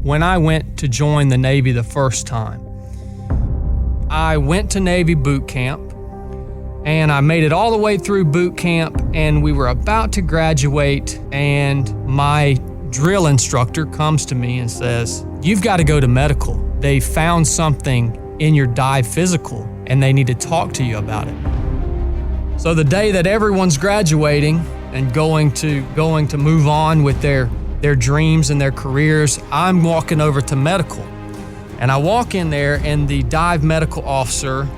when I went to join the Navy the first time. I went to Navy boot camp, and I made it all the way through boot camp, and we were about to graduate, and my drill instructor comes to me and says, "You've got to go to medical. They found something in your dive physical, and they need to talk to you about it." So the day that everyone's graduating and going to move on with their dreams and their careers, I'm walking over to medical. And I walk in there, and the dive medical officer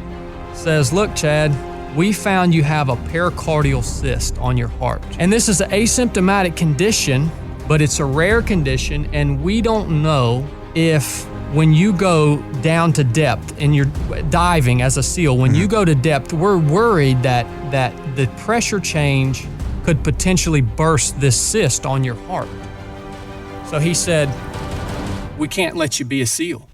says, "Look, Chad, we found you have a pericardial cyst on your heart. And this is an asymptomatic condition, but it's a rare condition, and we don't know if when you go down to depth and you're diving as a SEAL, when you go to depth, we're worried that the pressure change could potentially burst this cyst on your heart." So he said, "We can't let you be a SEAL."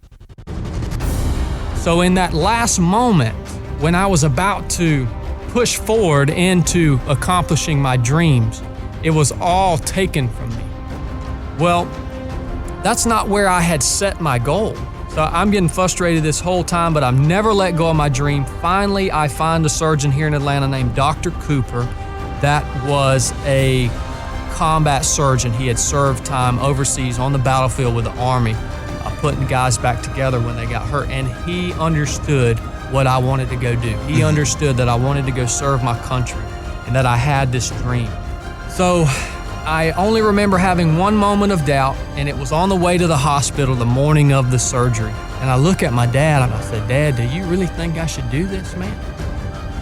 So in that last moment, when I was about to push forward into accomplishing my dreams, it was all taken from me. Well, that's not where I had set my goal. So I'm getting frustrated this whole time, but I've never let go of my dream. Finally, I find a surgeon here in Atlanta named Dr. Cooper that was a combat surgeon. He had served time overseas on the battlefield with the Army, putting guys back together when they got hurt. And he understood what I wanted to go do. He understood that I wanted to go serve my country and that I had this dream. So I only remember having one moment of doubt, and it was on the way to the hospital the morning of the surgery. And I look at my dad and I said, "Dad, do you really think I should do this, man?"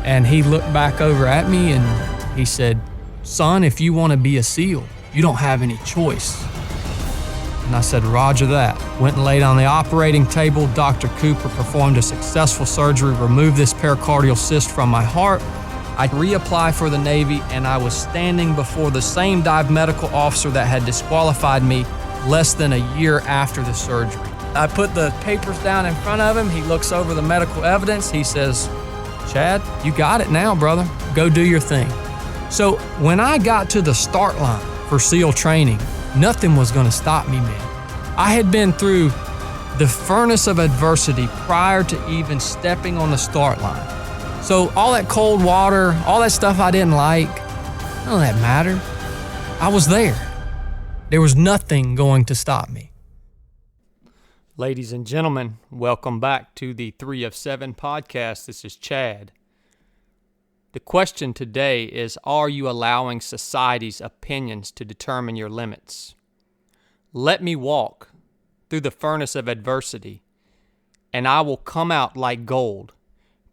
And he looked back over at me and he said, "Son, if you want to be a SEAL, you don't have any choice." And I said, "Roger that." Went and laid on the operating table. Dr. Cooper performed a successful surgery, removed this pericardial cyst from my heart. I reapplied for the Navy, and I was standing before the same dive medical officer that had disqualified me less than a year after the surgery. I put the papers down in front of him. He looks over the medical evidence. He says, "Chad, you got it now, brother. Go do your thing." So when I got to the start line for SEAL training, nothing was going to stop me, man. I had been through the furnace of adversity prior to even stepping on the start line. So all that cold water, all that stuff I didn't like, none of that mattered. I was there. There was nothing going to stop me. Ladies and gentlemen, welcome back to the 3 of 7 podcast. This is Chad. The question today is, are you allowing society's opinions to determine your limits? Let me walk through the furnace of adversity, and I will come out like gold,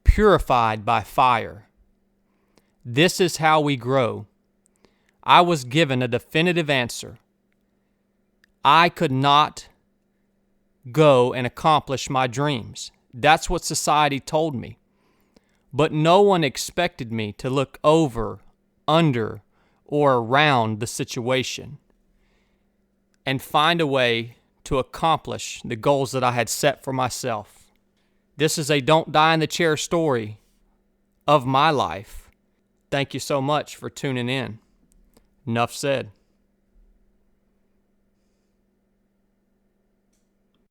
purified by fire. This is how we grow. I was given a definitive answer. I could not go and accomplish my dreams. That's what society told me. But no one expected me to look over, under, or around the situation and find a way to accomplish the goals that I had set for myself. This is a don't die in the chair story of my life. Thank you so much for tuning in. Enough said.